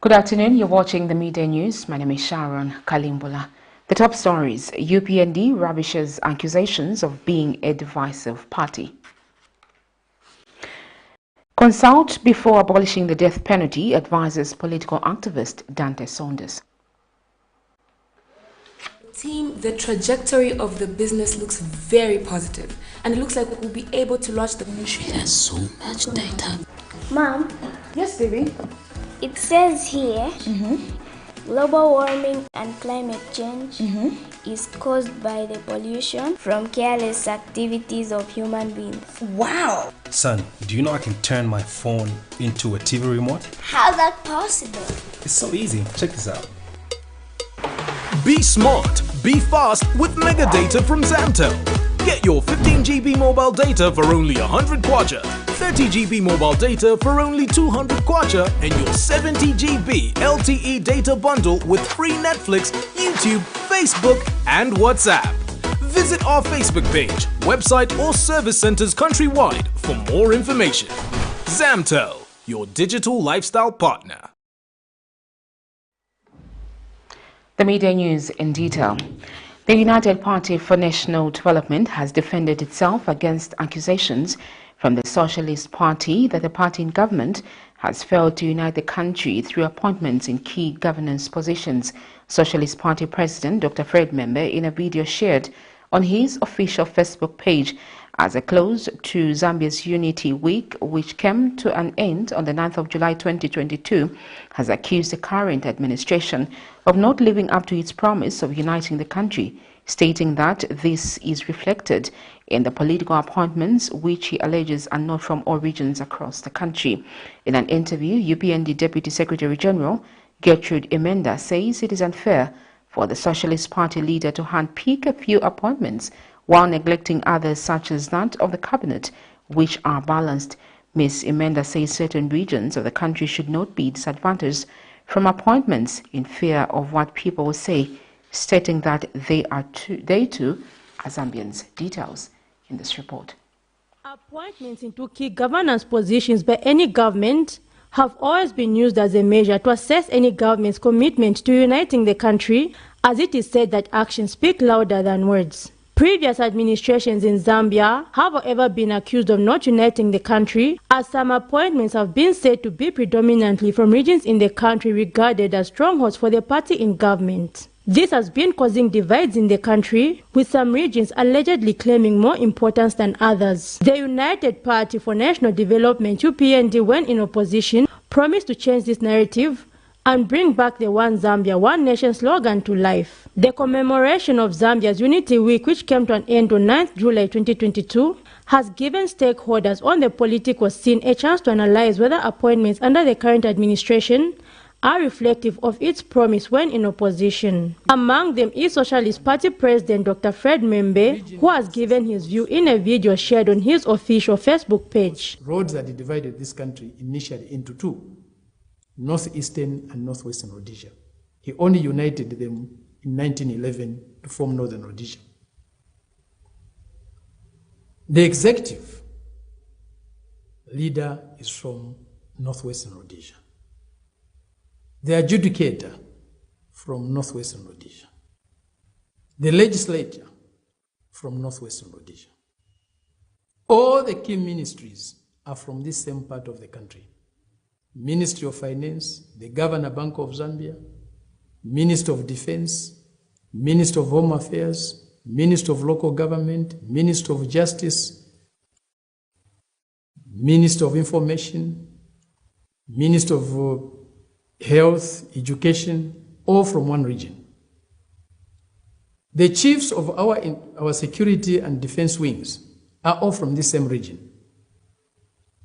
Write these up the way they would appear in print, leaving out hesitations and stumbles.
Good afternoon, you're watching the Midday News. My name is Sharon Kalimbola. The top stories: UPND rubbishes accusations of being a divisive party. Consult before abolishing the death penalty, advises political activist Dante Saunders. Team, the trajectory of the business looks very positive, and it looks like we'll be able to launch the ministry. There's so much data. Mom? Yes, baby? It says here, global warming and climate change is caused by the pollution from careless activities of human beings. Wow! Son, do you know I can turn my phone into a TV remote? How's that possible? It's so easy. Check this out. Be smart, be fast with mega data from Zantel. Get your 15 GB mobile data for only 100 kwacha, 30 GB mobile data for only 200 kwacha, and your 70 GB LTE data bundle with free Netflix, YouTube, Facebook, and WhatsApp. Visit our Facebook page, website, or service centers countrywide for more information. Zantel, your digital lifestyle partner. The Midday News in detail. The United Party for National Development has defended itself against accusations from the Socialist Party that the party in government has failed to unite the country through appointments in key governance positions. Socialist Party President Dr. Fred Membe, in a video shared on his official Facebook page as a close to Zambia's Unity Week, which came to an end on the 9th of July 2022, has accused the current administration of not living up to its promise of uniting the country, stating that this is reflected in the political appointments which he alleges are not from all regions across the country. In an interview, UPND Deputy Secretary General Gertrude Emenda says it is unfair for the Socialist Party leader to handpick a few appointments while neglecting others, such as that of the cabinet, which are balanced. Ms. Emenda says certain regions of the country should not be disadvantaged from appointments in fear of what people will say, stating that they too are Zambians. Details in this report. Appointments into key governance positions by any government have always been used as a measure to assess any government's commitment to uniting the country, as it is said that actions speak louder than words. Previous administrations in Zambia have, however, been accused of not uniting the country, as some appointments have been said to be predominantly from regions in the country regarded as strongholds for the party in government. This has been causing divides in the country, with some regions allegedly claiming more importance than others. The United Party for National Development, UPND, when in opposition, promised to change this narrative and bring back the One Zambia, One Nation slogan to life. The commemoration of Zambia's Unity Week, which came to an end on 9th July 2022, has given stakeholders on the political scene a chance to analyze whether appointments under the current administration are reflective of its promise when in opposition. Among them is Socialist Party President Dr. Fred Membe, who has given his view in a video shared on his official Facebook page. Roads that divided this country initially into two: Northeastern and Northwestern Rhodesia. He only united them in 1911 to form Northern Rhodesia. The executive leader is from Northwestern Rhodesia. The adjudicator from Northwestern Rhodesia. The legislature from Northwestern Rhodesia. All the key ministries are from this same part of the country. Ministry of Finance, the Governor Bank of Zambia, Minister of Defense, Minister of Home Affairs, Minister of Local Government, Minister of Justice, Minister of Information, Minister of Health, Education, all from one region. The chiefs of our security and defense wings are all from this same region.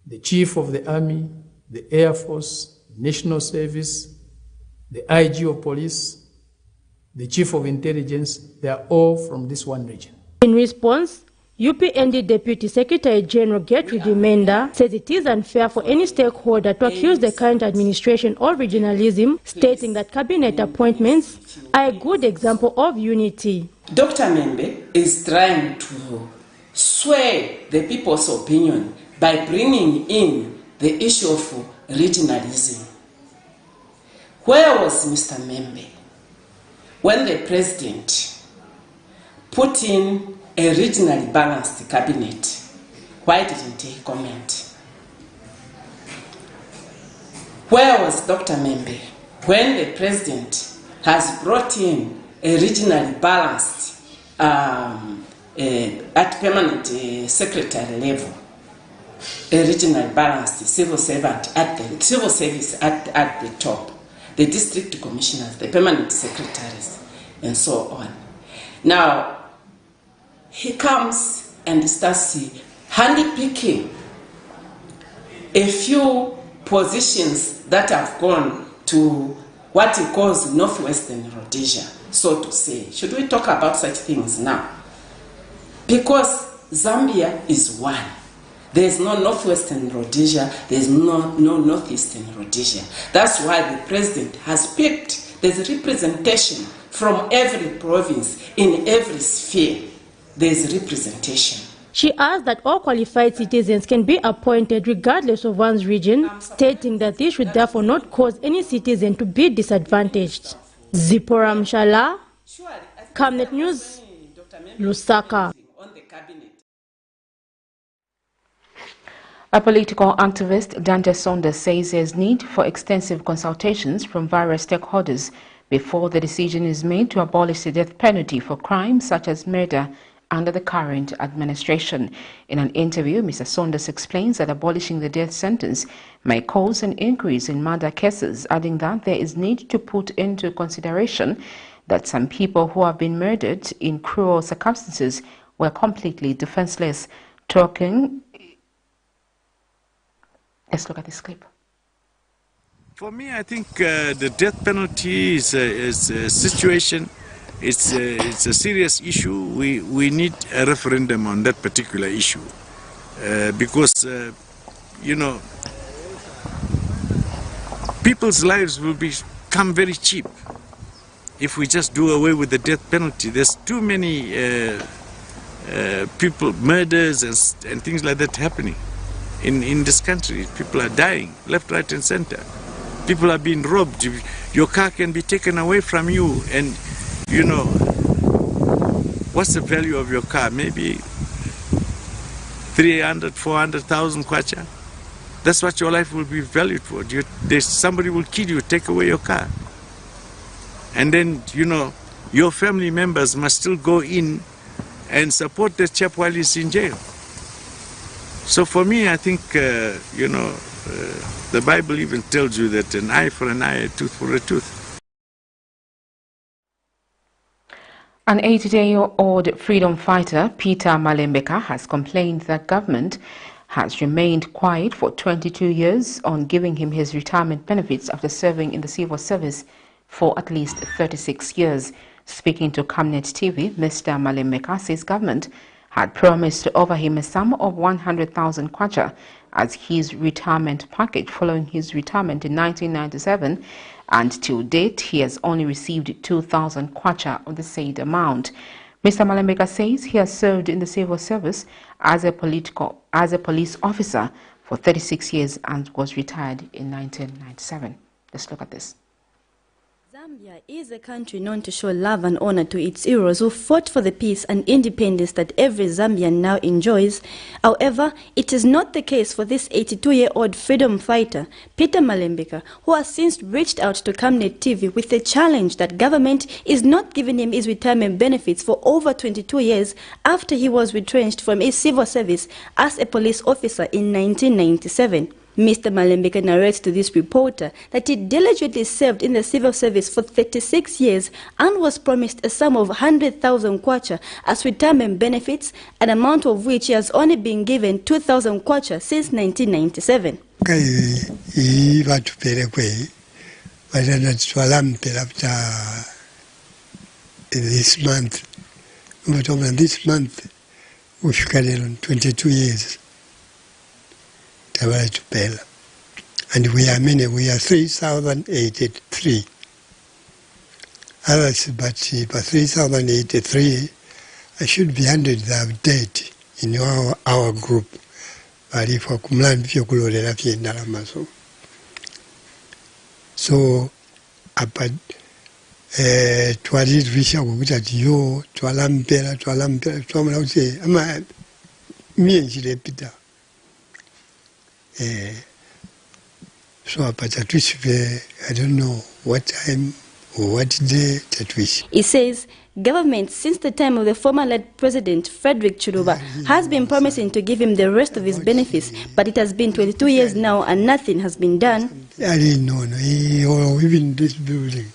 The chief of the Army, the Air Force, National Service, the IG of Police, the Chief of Intelligence, they are all from this one region. In response, UPND Deputy Secretary General Gertrude Emenda says it is unfair for any stakeholder to accuse the current administration of regionalism, stating that cabinet appointments are a good example of unity. Dr. Membe is trying to sway the people's opinion by bringing in the issue of regionalism. Where was Mr. Membe when the president put in a regionally balanced cabinet? Why didn't he comment? Where was Dr. Membe when the president has brought in a regionally balanced at permanent secretary level, a regionally balanced civil servant at the civil service at the top, the district commissioners, the permanent secretaries, and so on. Now, he comes and starts handpicking a few positions that have gone to what he calls Northwestern Rhodesia, so to say. Should we talk about such things now? Because Zambia is one. There is no Northwestern Rhodesia, there is no Northeastern Rhodesia. That's why the president has picked, there's representation from every province, in every sphere, there's representation. She adds that all qualified citizens can be appointed regardless of one's region, stating that this should therefore not cause any citizen to be disadvantaged. Zipporah Mshala, Camnet News, Lusaka. A political activist, Dante Saunders, says there is need for extensive consultations from various stakeholders before the decision is made to abolish the death penalty for crimes such as murder under the current administration. In an interview, Mr. Saunders explains that abolishing the death sentence may cause an increase in murder cases, adding that there is need to put into consideration that some people who have been murdered in cruel circumstances were completely defenseless. Let's look at this clip. For me, I think the death penalty is a situation. It's a serious issue. We need a referendum on that particular issue because, you know, people's lives will become very cheap if we just do away with the death penalty. There's too many people, murders and things like that happening in this country. People are dying left, right, and center. People are being robbed. Your car can be taken away from you, and you know, what's the value of your car? Maybe 300, 400,000 kwacha. That's what your life will be valued for. Somebody will kill you, take away your car. And then, you know, your family members must still go in and support the chap while he's in jail. So for me, I think, you know, the Bible even tells you that an eye for an eye, a tooth for a tooth. An 80-day-old freedom fighter, Peter Malembeka, has complained that government has remained quiet for 22 years on giving him his retirement benefits after serving in the civil service for at least 36 years. Speaking to Camnet TV, Mr. Malembeka says government had promised to offer him a sum of 100,000 kwacha as his retirement package following his retirement in 1997, and to date he has only received 2,000 kwacha of the said amount. Mr. Malembeka says he has served in the civil service as a police officer for 36 years and was retired in 1997. Let's look at this. Zambia is a country known to show love and honor to its heroes who fought for the peace and independence that every Zambian now enjoys. However, it is not the case for this 82-year-old freedom fighter, Peter Malembeka, who has since reached out to Camnet TV with the challenge that government is not giving him his retirement benefits for over 22 years after he was retrenched from his civil service as a police officer in 1997. Mr. Malembeka narrates to this reporter that he diligently served in the civil service for 36 years and was promised a sum of 100,000 kwacha as retirement benefits, an amount of which he has only been given 2,000 kwacha since 1997. This month, we've got it on 22 years. And we are many, we are 3,083. Others, but 3,083, I should be 100 that are dead in our group. But if so apa twali visha kukuta yo twalampera twamala kuti ama mienjire pita so apa tatwisipe I don't know what time or what day tatwisi. He says government since the time of the former late President Frederick Chiluba has been promising to give him the rest of his benefits, but it has been 22 years now and nothing has been done. No, even this building.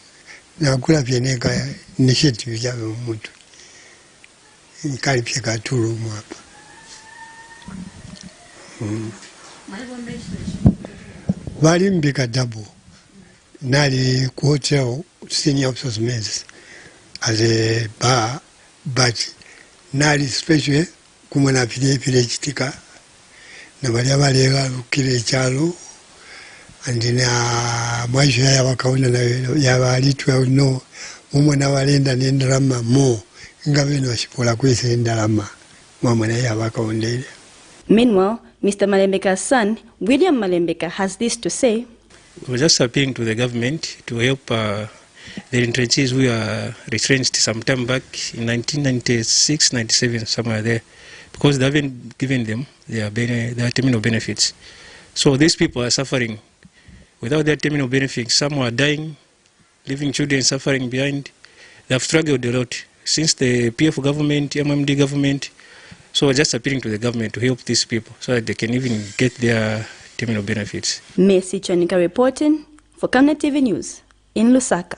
Na kula pieneka initiative ya mtu. Nikali pia katuru hapa. Bali mbika double. Nali hotel senior officers mess as a bar, but nali special kumana pile chitika. Na bali abalega kile chalo. Andina mwaisho ya wakaona na ya walitwa no umwana walenda n'endalama mo nga bino washipola kwese endalama mwana ya wakaondele. Meanwhile, Mr. Malembeka's son, William Malembeka, has this to say. We're just appealing to the government to help the retrenchees who are retrenched some time back in 1996, 97, somewhere there, because they haven't given them their terminal benefits. So these people are suffering. Without their terminal benefits, some are dying, leaving children suffering behind. They have struggled a lot since the PF government, MMD government. So we're just appealing to the government to help these people so that they can even get their terminal benefits. Messi Chanika reporting for Camnet TV News in Lusaka.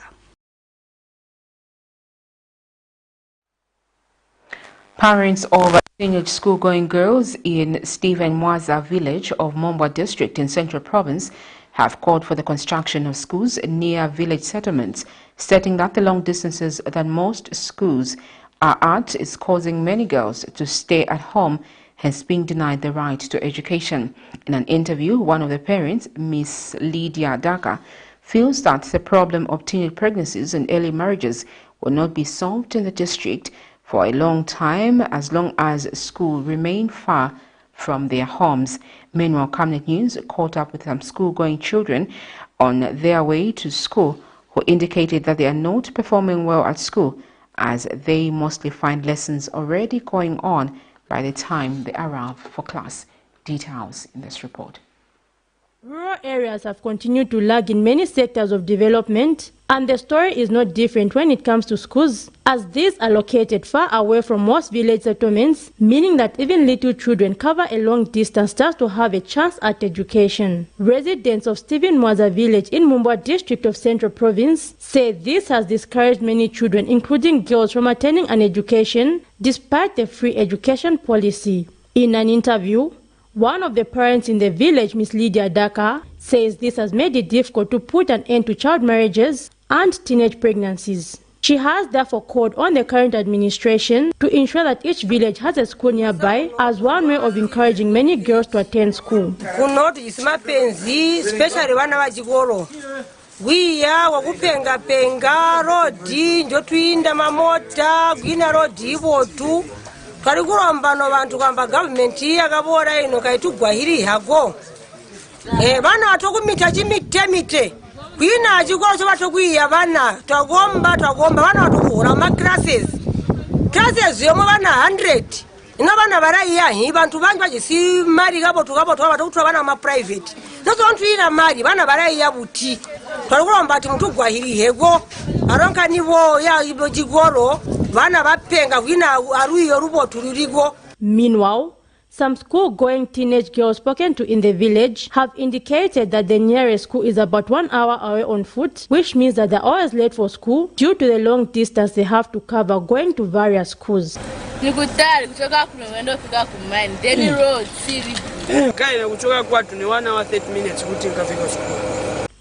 Parents of teenage school-going girls in Stephen Mwaza village of Mombwa district in Central Province have called for the construction of schools near village settlements, stating that the long distances that most schools are at is causing many girls to stay at home, hence being denied the right to education. In an interview, one of the parents, Miss Lydia Daka, feels that the problem of teenage pregnancies and early marriages will not be solved in the district for a long time as long as schools remain far from their homes. Meanwhile, Camnet News caught up with some school-going children on their way to school who indicated that they are not performing well at school as they mostly find lessons already going on by the time they arrive for class. Details in this report. Rural areas have continued to lag in many sectors of development, and the story is not different when it comes to schools, as these are located far away from most village settlements, meaning that even little children cover a long distance just to have a chance at education. Residents of Stephen Mwaza village in Mombwa district of Central Province say this has discouraged many children, including girls, from attending an education despite the free education policy. In an interview, one of the parents in the village, Miss Lydia Daka, says this has made it difficult to put an end to child marriages and teenage pregnancies. She has therefore called on the current administration to ensure that each village has a school nearby as one way of encouraging many girls to attend school. Especially wana wachikoro. Wiya wakupenga penga rodi njo tuinda mamota gwina rodi ivotu. Kari kurombano bantu kwamba government yakabora ino kaitugwahiri hago. Bana atokumita chimitemite. Kwina achikoro chobatokwiya bana twagomba bana watukura ma classes yomwe bana 100 ino bana baraiya bantu banji bachisi mari kabotu batukutwa bana ma private nazo bantu ina mari bana baraiya buti twalikulomba ati mutugwahirihego aronka nivo ya ibo chikoro bana bapenga kwina aruyo rubotu rurigo. Meanwhile, some school-going teenage girls spoken to in the village have indicated that the nearest school is about 1 hour away on foot, which means that they're always late for school due to the long distance they have to cover going to various schools.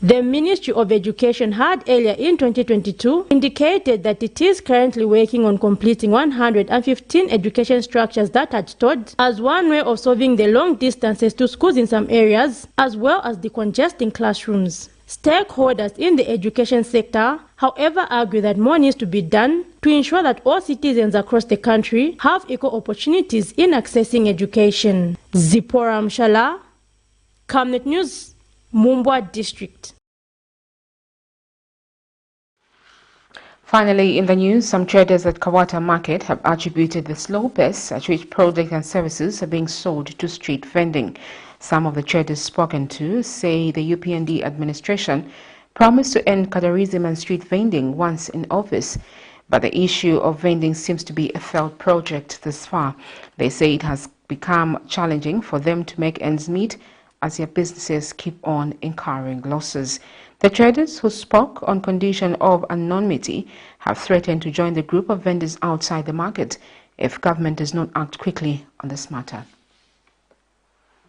The Ministry of Education had earlier in 2022 indicated that it is currently working on completing 115 education structures that had stalled as one way of solving the long distances to schools in some areas, as well as decongesting classrooms. Stakeholders in the education sector, however, argue that more needs to be done to ensure that all citizens across the country have equal opportunities in accessing education. Zipporah Mshala, Camnet News, Mombwa District. Finally, in the news, some traders at Kawata Market have attributed the slow pace at which products and services are being sold to street vending. Some of the traders spoken to say the UPND administration promised to end cadarism and street vending once in office, but the issue of vending seems to be a failed project thus far. They say it has become challenging for them to make ends meet as their businesses keep on incurring losses. The traders who spoke on condition of anonymity have threatened to join the group of vendors outside the market if government does not act quickly on this matter.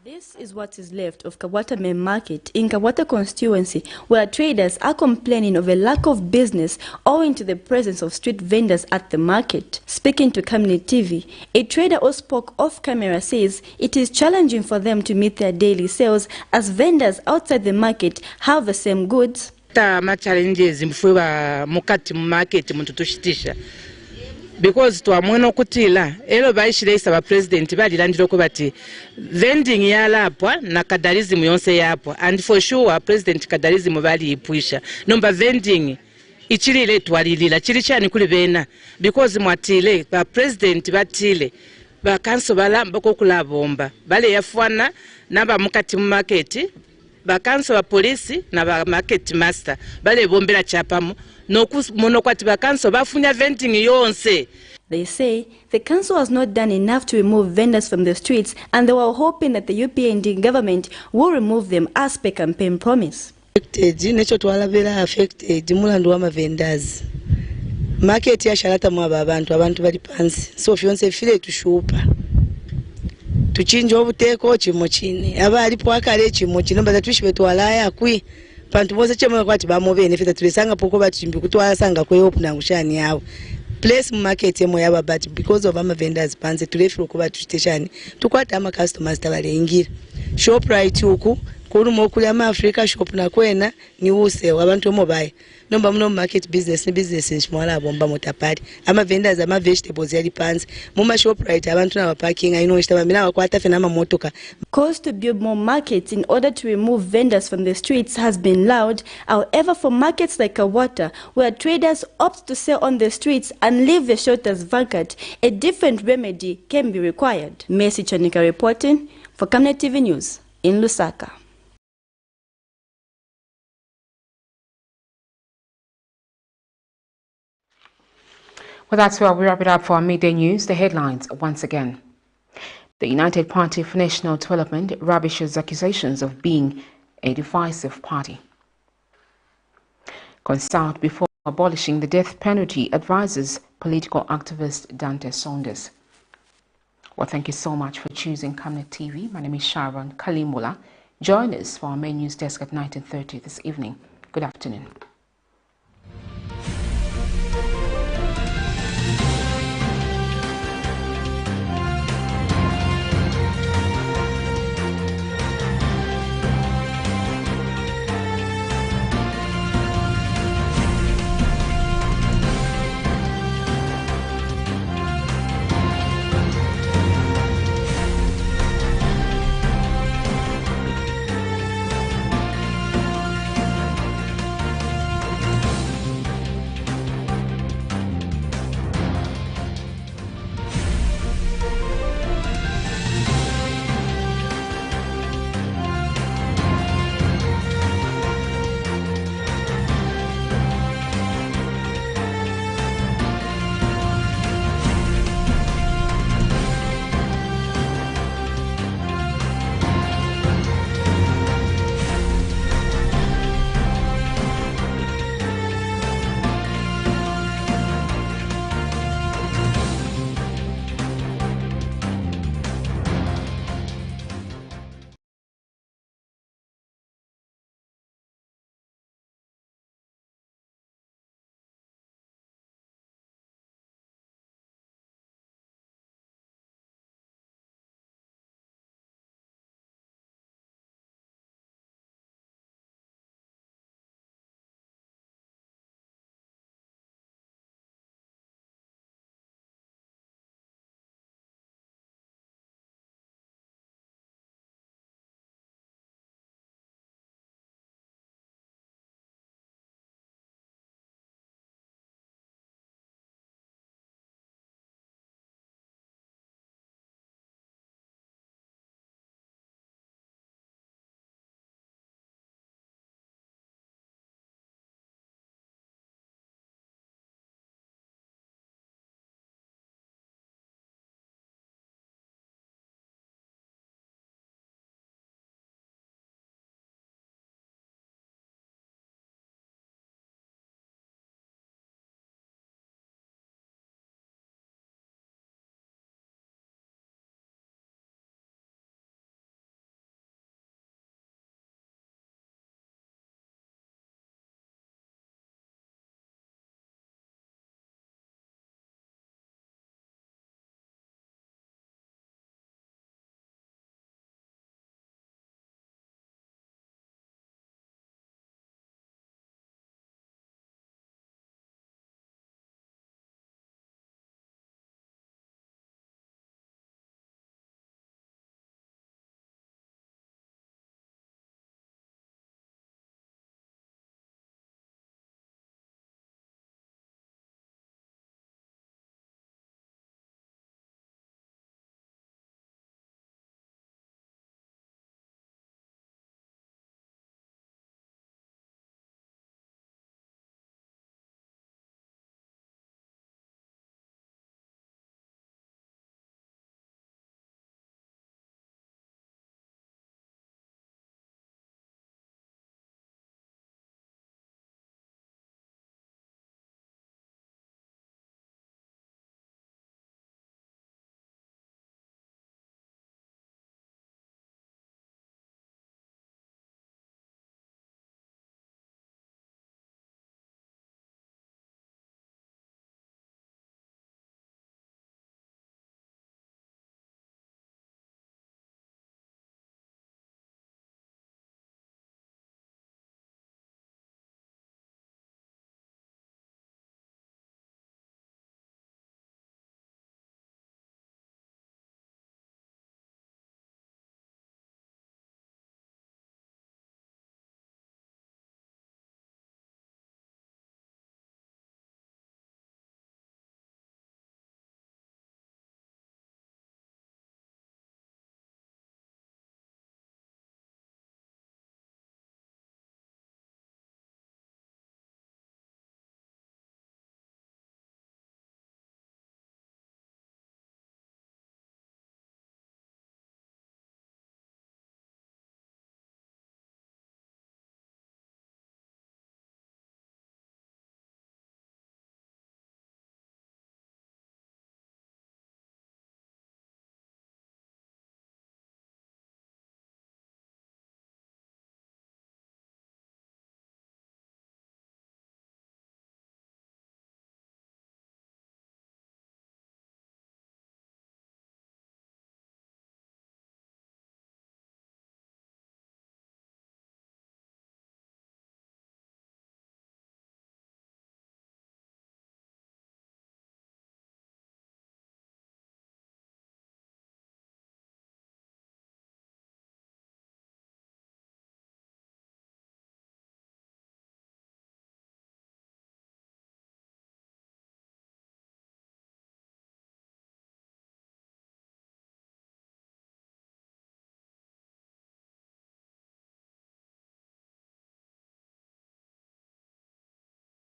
This is what is left of Kawata Main Market in Kawata constituency, where traders are complaining of a lack of business owing to the presence of street vendors at the market. Speaking to Camnet TV, a trader who spoke off camera says it is challenging for them to meet their daily sales as vendors outside the market have the same goods. Challenges mukati market mututushitisha because twamwena okutila ero bayishiresa ba president balilandira ko bati vending yalapwa na kadarism yonse yapwa, and for sure president kadarism bali ipwisha nomba vending ichilile twalilila chili chani kuli bena because mwatile ba president batile ba kanso balamba ko kulabomba bale yafwana naba mukati market ba kanso ba polisi na ba market master bale bombera chapamu. They say the council has not done enough to remove vendors from the streets, and they were hoping that the UPND government will remove them as per campaign promise. Vendors market ya shalata mwaba abantu bali pansi so fyonse file tushupa tuchinja obuteko chimo chine abali pwakale chimo chino bazatwishibe twalaya kwi pantu bose chemo kwati bamobene feta tulisanga poko batimbi kutwala sanga kwe open nangushani yawo place market yemo yaba, but because of ama vendors panze tulefiro kuba tuteshani tukwata ama customers tabalengira shop right huku kuri mo kuli ama Africa shop na kwena ni use abantu mobile nomba muno market business ni business nshimwala bomba motapari ama vendors ama vegetables yali panze muma shop right abantu na parking ayino nshitaba mina wakwata fena ama motoka. Calls to build more markets in order to remove vendors from the streets has been loud. However, for markets like Kawata, where traders opt to sell on the streets and leave the shelters vacant, a different remedy can be required. Mercy Chanika reporting for Camnet TV News in Lusaka. Well, that's where we wrap it up for our midday news. The headlines once again. The United Party for National Development rubbishes accusations of being a divisive party. Consult before abolishing the death penalty, advises political activist Dante Saunders. Well, thank you so much for choosing Camnet TV. My name is Sharon Kalimula. Join us for our main news desk at 19:30 this evening. Good afternoon.